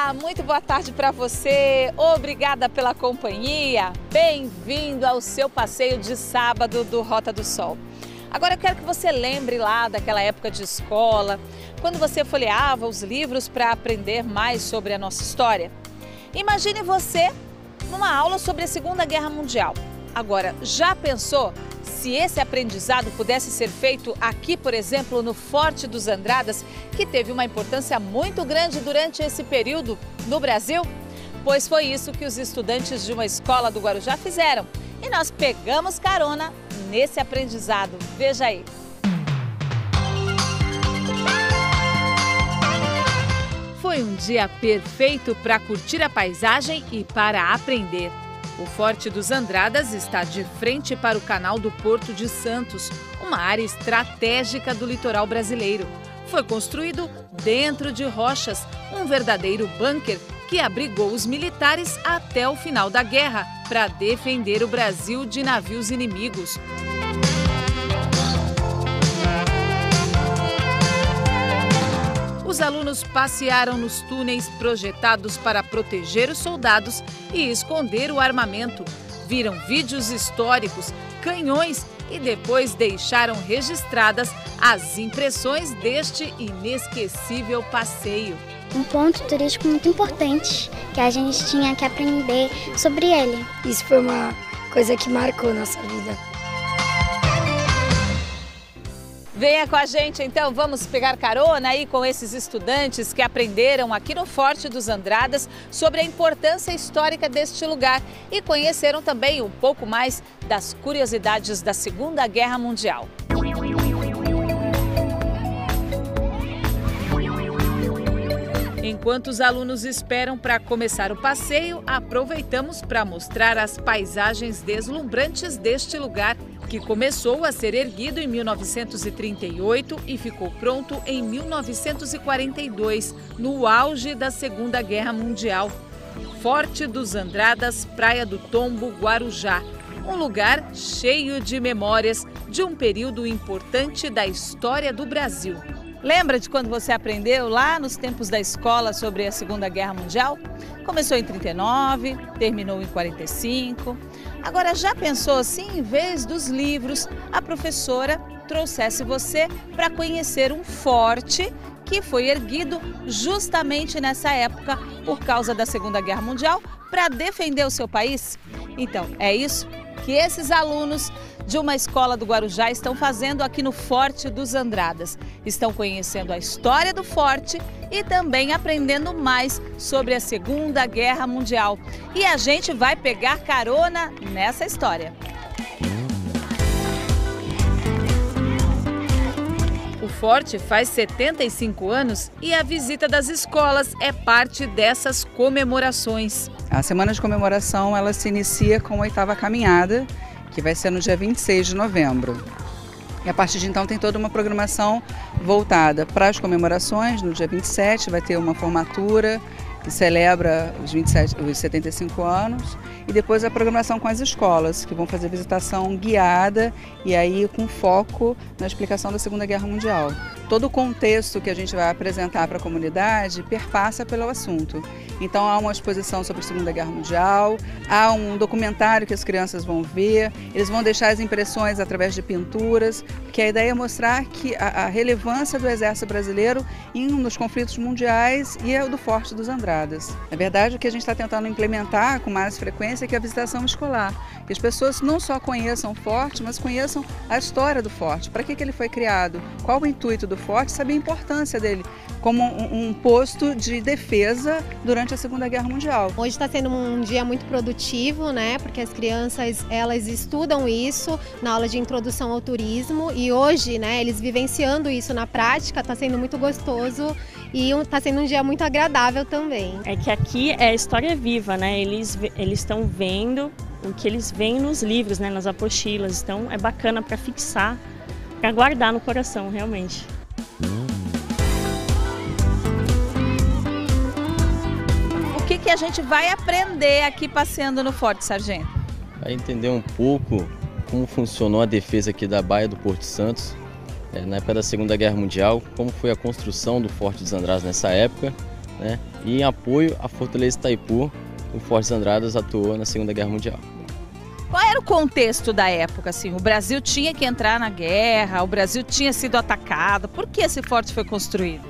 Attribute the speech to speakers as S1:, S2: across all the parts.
S1: Olá, muito boa tarde para você. Obrigada pela companhia. Bem-vindo ao seu passeio de sábado do Rota do Sol. Agora eu quero que você lembre lá daquela época de escola, quando você folheava os livros para aprender mais sobre a nossa história. Imagine você numa aula sobre a Segunda Guerra Mundial. Agora, já pensou se esse aprendizado pudesse ser feito aqui, por exemplo, no Forte dos Andradas, que teve uma importância muito grande durante esse período no Brasil? Pois foi isso que os estudantes de uma escola do Guarujá fizeram. E nós pegamos carona nesse aprendizado. Veja aí. Foi um dia perfeito para curtir a paisagem e para aprender. O Forte dos Andradas está de frente para o canal do Porto de Santos, uma área estratégica do litoral brasileiro. Foi construído dentro de rochas, um verdadeiro bunker que abrigou os militares até o final da guerra para defender o Brasil de navios inimigos. Os alunos passearam nos túneis projetados para proteger os soldados e esconder o armamento. Viram vídeos históricos, canhões e depois deixaram registradas as impressões deste inesquecível passeio.
S2: Um ponto turístico muito importante, que a gente tinha que aprender sobre ele.
S3: Isso foi uma coisa que marcou nossa vida.
S1: Venha com a gente, então, vamos pegar carona aí com esses estudantes que aprenderam aqui no Forte dos Andradas sobre a importância histórica deste lugar e conheceram também um pouco mais das curiosidades da Segunda Guerra Mundial. Enquanto os alunos esperam para começar o passeio, aproveitamos para mostrar as paisagens deslumbrantes deste lugar, que começou a ser erguido em 1938 e ficou pronto em 1942, no auge da Segunda Guerra Mundial. Forte dos Andradas, Praia do Tombo, Guarujá. Um lugar cheio de memórias de um período importante da história do Brasil. Lembra de quando você aprendeu lá nos tempos da escola sobre a Segunda Guerra Mundial? Começou em 39, terminou em 45. Agora, já pensou assim, em vez dos livros, a professora trouxesse você para conhecer um forte que foi erguido justamente nessa época por causa da Segunda Guerra Mundial para defender o seu país? Então, é isso que esses alunos de uma escola do Guarujá estão fazendo aqui no Forte dos Andradas. Estão conhecendo a história do forte e também aprendendo mais sobre a Segunda Guerra Mundial. E a gente vai pegar carona nessa história. O forte faz 75 anos e a visita das escolas é parte dessas comemorações.
S4: A semana de comemoração ela se inicia com a 8ª caminhada, que vai ser no dia 26 de novembro. E a partir de então tem toda uma programação voltada para as comemorações. No dia 27 vai ter uma formatura que celebra os 75 anos e depois a programação com as escolas, que vão fazer visitação guiada e aí com foco na explicação da Segunda Guerra Mundial. Todo o contexto que a gente vai apresentar para a comunidade perpassa pelo assunto. Então há uma exposição sobre a Segunda Guerra Mundial, há um documentário que as crianças vão ver, eles vão deixar as impressões através de pinturas, que a ideia é mostrar que a relevância do Exército Brasileiro nos conflitos mundiais e é o do Forte dos Andradas. Na verdade, o que a gente está tentando implementar com mais frequência é que a visitação escolar, que as pessoas não só conheçam o Forte, mas conheçam a história do Forte, para que ele foi criado, qual o intuito do Forte, saber a importância dele como um posto de defesa durante a Segunda Guerra Mundial.
S5: Hoje está sendo um dia muito produtivo, né? Porque as crianças elas estudam isso na aula de introdução ao turismo e hoje, né? Eles vivenciando isso na prática, está sendo muito gostoso e está sendo um dia muito agradável também.
S6: É que aqui é a história viva, né? Eles estão vendo o que eles veem nos livros, né? Nas apostilas. Então é bacana para fixar, para guardar no coração, realmente.
S1: O que a gente vai aprender aqui passeando no Forte, Sargento?
S7: Vai entender um pouco como funcionou a defesa aqui da Baía do Porto de Santos, na época da Segunda Guerra Mundial, como foi a construção do Forte dos Andradas nessa época né? E em apoio à Fortaleza Itaipu, o Forte dos Andradas atuou na Segunda Guerra Mundial.
S1: Qual era o contexto da época? Assim, o Brasil tinha que entrar na guerra, o Brasil tinha sido atacado. Por que esse forte foi construído?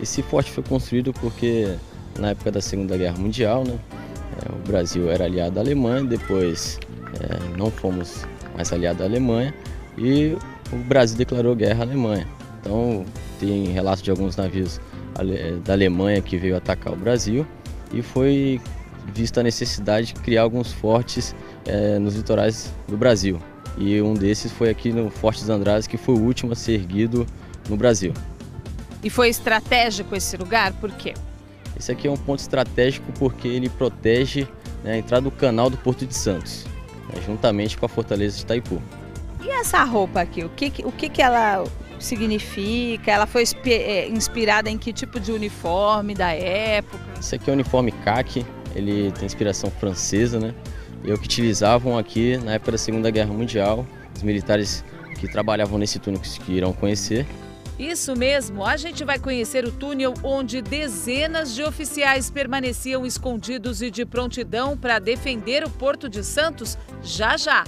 S7: Esse forte foi construído porque na época da Segunda Guerra Mundial, né, o Brasil era aliado à Alemanha, depois não fomos mais aliados à Alemanha e o Brasil declarou guerra à Alemanha. Então tem relatos de alguns navios da Alemanha que veio atacar o Brasil e foi vista a necessidade de criar alguns fortes nos litorais do Brasil. E um desses foi aqui no Forte dos Andradas, que foi o último a ser erguido no Brasil.
S1: E foi estratégico esse lugar? Por quê?
S7: Esse aqui é um ponto estratégico porque ele protege, né, a entrada do canal do Porto de Santos, né, juntamente com a Fortaleza de Itaipu.
S1: E essa roupa aqui, o que ela significa? Ela foi inspirada em que tipo de uniforme da época?
S7: Esse aqui é o uniforme caqui, ele tem inspiração francesa, né? E é o que utilizavam aqui na época da Segunda Guerra Mundial, os militares que trabalhavam nesse túnel que irão conhecer.
S1: Isso mesmo, a gente vai conhecer o túnel onde dezenas de oficiais permaneciam escondidos e de prontidão para defender o Porto de Santos já já.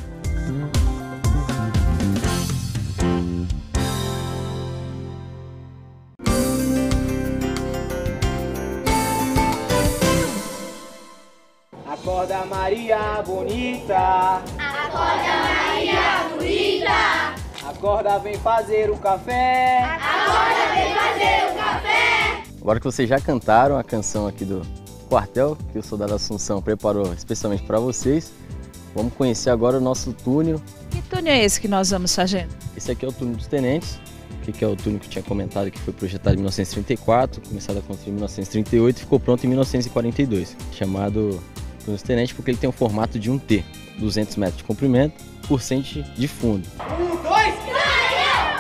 S8: Acorda, Maria bonita.
S9: Acorda, Maria bonita.
S8: Acorda, vem fazer o café.
S9: Acorda, vem fazer o café.
S7: Agora que vocês já cantaram a canção aqui do quartel, que o soldado Assunção preparou especialmente para vocês, vamos conhecer agora o nosso túnel.
S1: Que túnel é esse que nós vamos, sargento?
S7: Esse aqui é o túnel dos tenentes, que é o túnel que eu tinha comentado, que foi projetado em 1934, começado a construir em 1938 e ficou pronto em 1942, chamado túnel dos tenentes porque ele tem o formato de um T, 200 metros de comprimento por 100 de fundo.
S8: 1, 2, Brasil!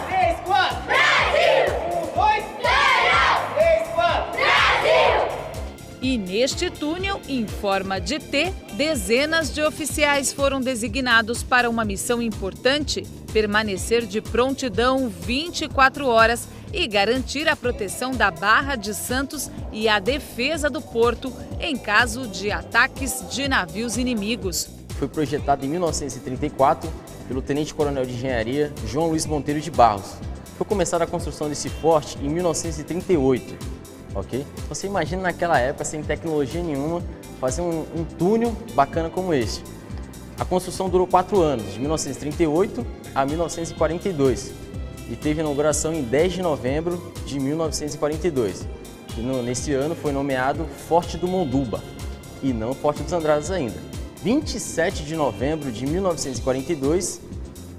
S8: 3, 4,
S9: Brasil!
S8: 1, 2,
S9: Brasil!
S8: 3, 4,
S9: Brasil!
S1: E neste túnel, em forma de T, dezenas de oficiais foram designados para uma missão importante: permanecer de prontidão 24 horas e garantir a proteção da Barra de Santos e a defesa do porto em caso de ataques de navios inimigos.
S7: Foi projetado em 1934 pelo tenente-coronel de engenharia João Luiz Monteiro de Barros. Foi começada a construção desse forte em 1938, ok? Você imagina naquela época, sem tecnologia nenhuma, fazer um túnel bacana como este. A construção durou 4 anos, de 1938 a 1942, e teve inauguração em 10 de novembro de 1942. E nesse ano foi nomeado Forte do Monduba, e não Forte dos Andradas ainda. 27 de novembro de 1942,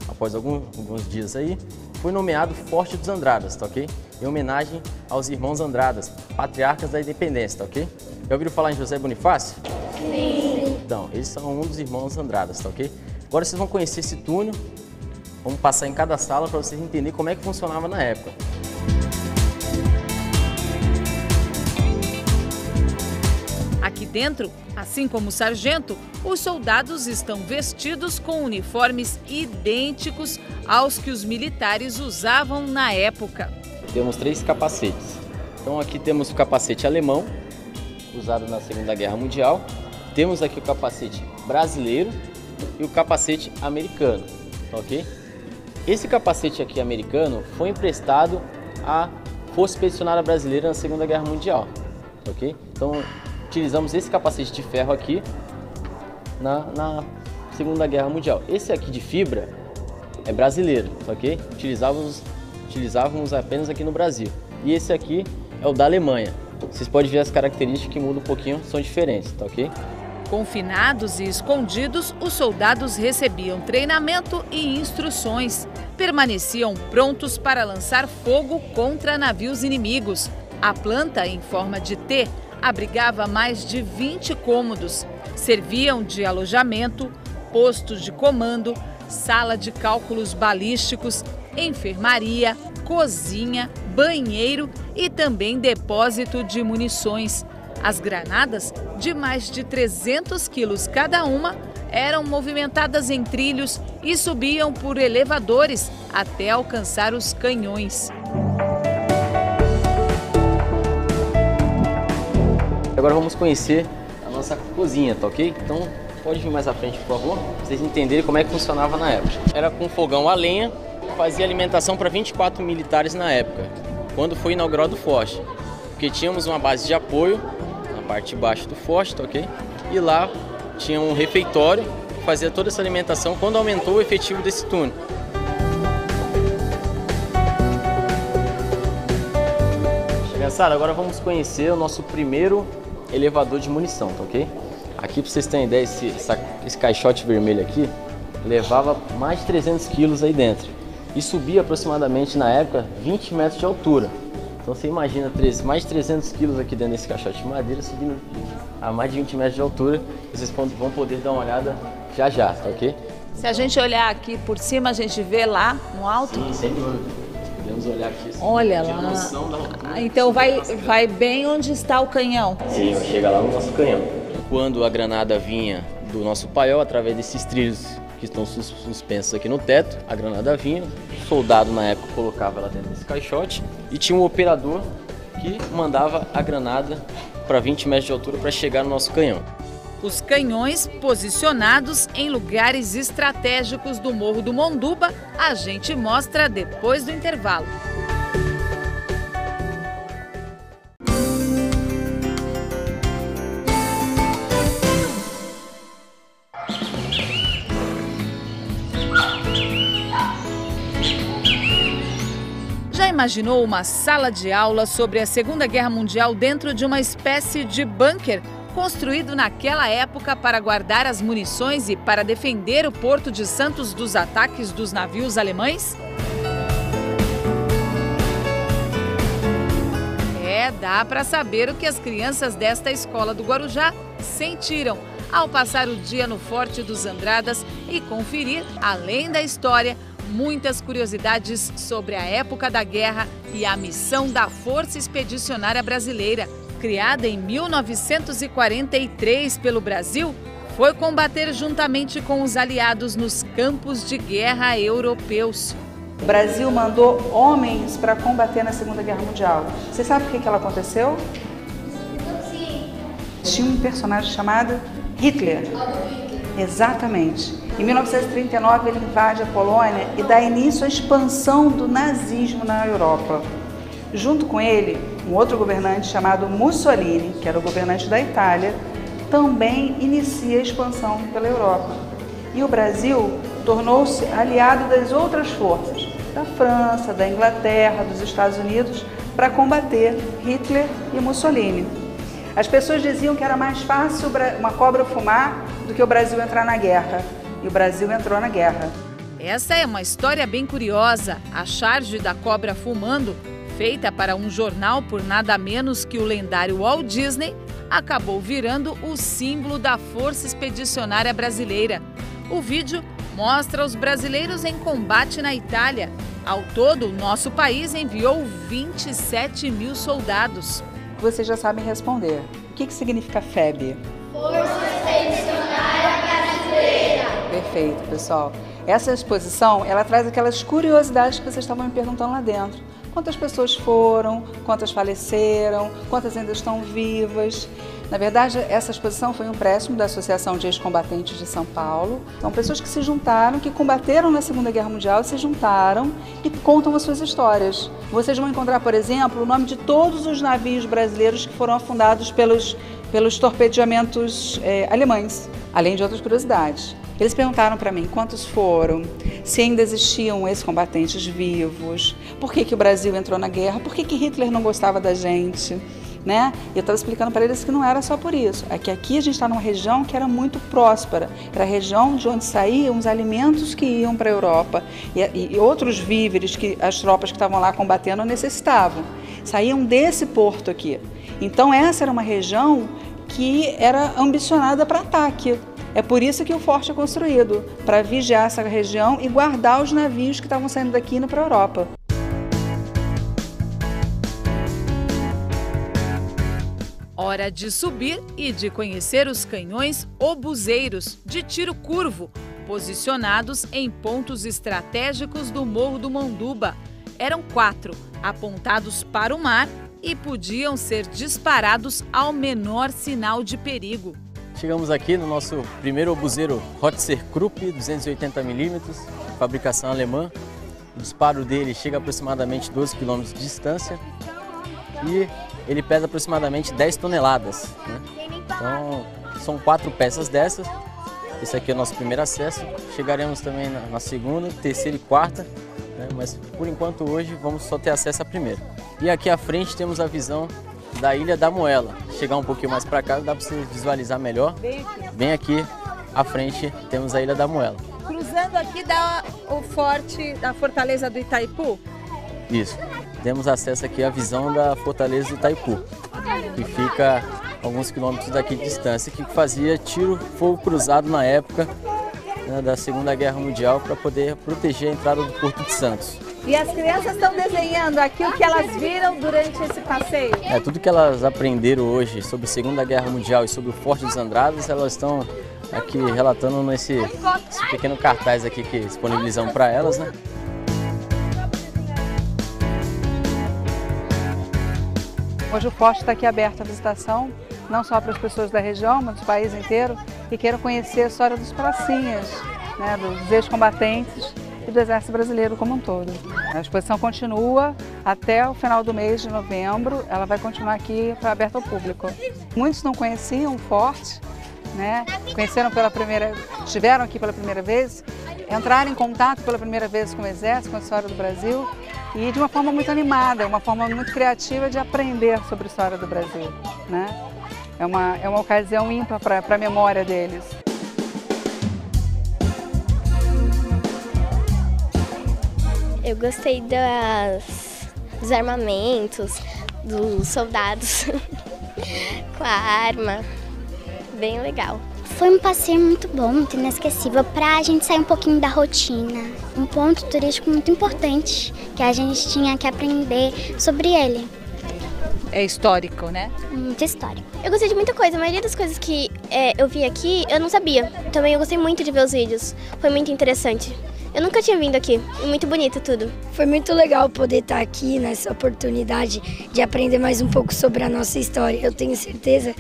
S7: após alguns dias aí, foi nomeado Forte dos Andradas, tá ok? Em homenagem aos irmãos Andradas, patriarcas da independência, tá ok? Já ouviram falar em José Bonifácio?
S9: Sim.
S7: Então, eles são um dos irmãos Andradas, tá ok? Agora vocês vão conhecer esse túnel, vamos passar em cada sala para vocês entenderem como é que funcionava na época.
S1: Aqui dentro, assim como o sargento, os soldados estão vestidos com uniformes idênticos aos que os militares usavam na época.
S7: Temos 3 capacetes. Então aqui temos o capacete alemão, usado na Segunda Guerra Mundial. Temos aqui o capacete brasileiro e o capacete americano, ok? Esse capacete aqui americano foi emprestado à Força Expedicionária Brasileira na Segunda Guerra Mundial, ok? Então utilizamos esse capacete de ferro aqui na Segunda Guerra Mundial. Esse aqui de fibra é brasileiro, ok? Utilizávamos apenas aqui no Brasil. E esse aqui é o da Alemanha. Vocês podem ver as características que mudam um pouquinho, são diferentes, tá ok?
S1: Confinados e escondidos, os soldados recebiam treinamento e instruções. Permaneciam prontos para lançar fogo contra navios inimigos. A planta, em forma de T, abrigava mais de 20 cômodos. Serviam de alojamento, postos de comando, sala de cálculos balísticos, enfermaria, cozinha, banheiro e também depósito de munições. As granadas, de mais de 300 quilos cada uma, eram movimentadas em trilhos e subiam por elevadores até alcançar os canhões.
S7: Agora vamos conhecer a nossa cozinha, tá ok? Então pode vir mais à frente, por favor, pra vocês entenderem como é que funcionava na época. Era com fogão a lenha, fazia alimentação para 24 militares na época, quando foi inaugurado o forte. Porque tínhamos uma base de apoio na parte de baixo do forte, tá ok? E lá tinha um refeitório que fazia toda essa alimentação quando aumentou o efetivo desse túnel. Criançada, agora vamos conhecer o nosso primeiro elevador de munição, tá ok? Aqui, para vocês terem ideia, esse caixote vermelho aqui levava mais de 300 quilos aí dentro e subia aproximadamente, na época, 20 metros de altura. Então você imagina mais de 300 quilos aqui dentro desse caixote de madeira subindo a mais de 20 metros de altura. Vocês vão poder dar uma olhada já, tá ok?
S1: Se a gente olhar aqui por cima, a gente vê lá no alto?
S7: Sim, sem dúvida. Podemos olhar aqui. Assim,
S1: olha lá. Então vai bem onde está o canhão.
S7: Sim, chega lá no nosso canhão. Quando a granada vinha do nosso paiol, através desses trilhos que estão suspensos aqui no teto, a granada vinha, o soldado na época colocava ela dentro desse caixote e tinha um operador que mandava a granada para 20 metros de altura para chegar no nosso canhão.
S1: Os canhões posicionados em lugares estratégicos do Morro do Monduba, a gente mostra depois do intervalo. Já imaginou uma sala de aula sobre a Segunda Guerra Mundial dentro de uma espécie de bunker? Construído naquela época para guardar as munições e para defender o Porto de Santos dos ataques dos navios alemães? Dá para saber o que as crianças desta escola do Guarujá sentiram ao passar o dia no Forte dos Andradas e conferir, além da história, muitas curiosidades sobre a época da guerra e a missão da Força Expedicionária Brasileira. Criada em 1943 pelo Brasil, foi combater juntamente com os aliados nos campos de guerra europeus.
S4: O Brasil mandou homens para combater na Segunda Guerra Mundial. Você sabe por que ela aconteceu?
S2: Sim.
S4: Tinha um personagem chamado Hitler. Exatamente. Em 1939 ele invade a Polônia e dá início à expansão do nazismo na Europa. Junto com ele, um outro governante chamado Mussolini, que era o governante da Itália, também inicia a expansão pela Europa. E o Brasil tornou-se aliado das outras forças, da França, da Inglaterra, dos Estados Unidos, para combater Hitler e Mussolini. As pessoas diziam que era mais fácil uma cobra fumar do que o Brasil entrar na guerra. E o Brasil entrou na guerra.
S1: Essa é uma história bem curiosa. A charge da cobra fumando, feita para um jornal por nada menos que o lendário Walt Disney, acabou virando o símbolo da Força Expedicionária Brasileira. O vídeo mostra os brasileiros em combate na Itália. Ao todo, o nosso país enviou 27 mil soldados.
S4: Vocês já sabem responder. O que significa FEB?
S9: Força Expedicionária Brasileira.
S4: Perfeito, pessoal. Essa exposição, ela traz aquelas curiosidades que vocês estavam me perguntando lá dentro. Quantas pessoas foram, quantas faleceram, quantas ainda estão vivas. Na verdade, essa exposição foi um empréstimo da Associação de Ex-Combatentes de São Paulo. São pessoas que se juntaram, que combateram na Segunda Guerra Mundial, se juntaram e contam as suas histórias. Vocês vão encontrar, por exemplo, o nome de todos os navios brasileiros que foram afundados pelos torpedeamentos alemães, além de outras curiosidades. Eles perguntaram para mim quantos foram, se ainda existiam ex-combatentes vivos, por que o Brasil entrou na guerra, por que Hitler não gostava da gente, né? E eu estava explicando para eles que não era só por isso, é que aqui a gente está numa região que era muito próspera, era a região de onde saíam os alimentos que iam para a Europa e outros víveres que as tropas que estavam lá combatendo necessitavam, saíam desse porto aqui. Então essa era uma região que era ambicionada para ataque. É por isso que o forte é construído, para vigiar essa região e guardar os navios que estavam saindo daqui e indo para a Europa.
S1: Hora de subir e de conhecer os canhões obuseiros de tiro curvo, posicionados em pontos estratégicos do Morro do Monduba. Eram 4, apontados para o mar e podiam ser disparados ao menor sinal de perigo.
S7: Chegamos aqui no nosso primeiro obuseiro Hotzer Krupp 280mm, fabricação alemã. O disparo dele chega a aproximadamente 12 km de distância e ele pesa aproximadamente 10 toneladas. Né? Então, são 4 peças dessas. Esse aqui é o nosso primeiro acesso. Chegaremos também na segunda, terceira e quarta, né? Mas por enquanto hoje vamos só ter acesso à primeira. E aqui à frente temos a visão da Ilha da Moela. Chegar um pouquinho mais para cá dá para você visualizar melhor. Bem aqui à frente temos a Ilha da Moela.
S1: Cruzando aqui dá o forte da Fortaleza do Itaipu?
S7: Isso. Temos acesso aqui à visão da Fortaleza do Itaipu, que fica a alguns quilômetros daqui de distância, que fazia tiro-fogo cruzado na época, né, da Segunda Guerra Mundial para poder proteger a entrada do Porto de Santos.
S1: E as crianças estão desenhando aqui o que elas viram durante esse passeio?
S7: Tudo que elas aprenderam hoje sobre a Segunda Guerra Mundial e sobre o Forte dos Andradas, elas estão aqui relatando nesse pequeno cartaz aqui que disponibilizamos para elas, né?
S4: Hoje o forte está aqui aberto à visitação, não só para as pessoas da região, mas do país inteiro, que queiram conhecer a história dos pracinhas, né, dos ex-combatentes e do Exército Brasileiro como um todo. A exposição continua até o final do mês de novembro, ela vai continuar aqui aberta ao público. Muitos não conheciam o forte, né, estiveram aqui pela primeira vez, entraram em contato pela primeira vez com o Exército, com a história do Brasil, e de uma forma muito animada, uma forma muito criativa de aprender sobre a história do Brasil, né? É uma ocasião ímpar para a memória deles.
S2: Eu gostei dos armamentos, dos soldados com a arma, bem legal. Foi um passeio muito bom, muito inesquecível, para a gente sair um pouquinho da rotina. Um ponto turístico muito importante, que a gente tinha que aprender sobre ele.
S1: É histórico, né?
S2: Muito histórico. Eu gostei de muita coisa, a maioria das coisas que eu vi aqui, eu não sabia. Também eu gostei muito de ver os vídeos, foi muito interessante. Eu nunca tinha vindo aqui, e muito bonito tudo.
S3: Foi muito legal poder estar aqui nessa oportunidade de aprender mais um pouco sobre a nossa história. Eu tenho certeza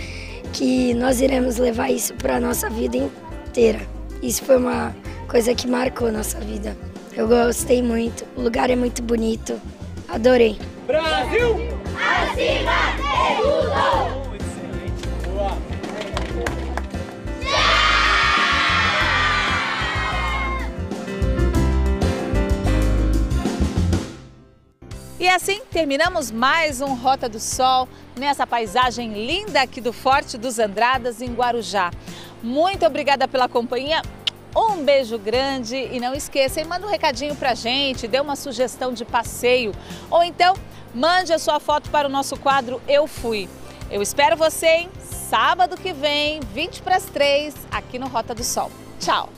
S3: que nós iremos levar isso para a nossa vida inteira. Isso foi uma coisa que marcou a nossa vida. Eu gostei muito, o lugar é muito bonito, adorei.
S8: Brasil!
S9: Acima de tudo!
S1: E assim terminamos mais um Rota do Sol nessa paisagem linda aqui do Forte dos Andradas, em Guarujá. Muito obrigada pela companhia, um beijo grande e não esqueça, manda um recadinho pra gente, dê uma sugestão de passeio ou então mande a sua foto para o nosso quadro Eu Fui. Eu espero você, hein? Sábado que vem, 2:40, aqui no Rota do Sol. Tchau!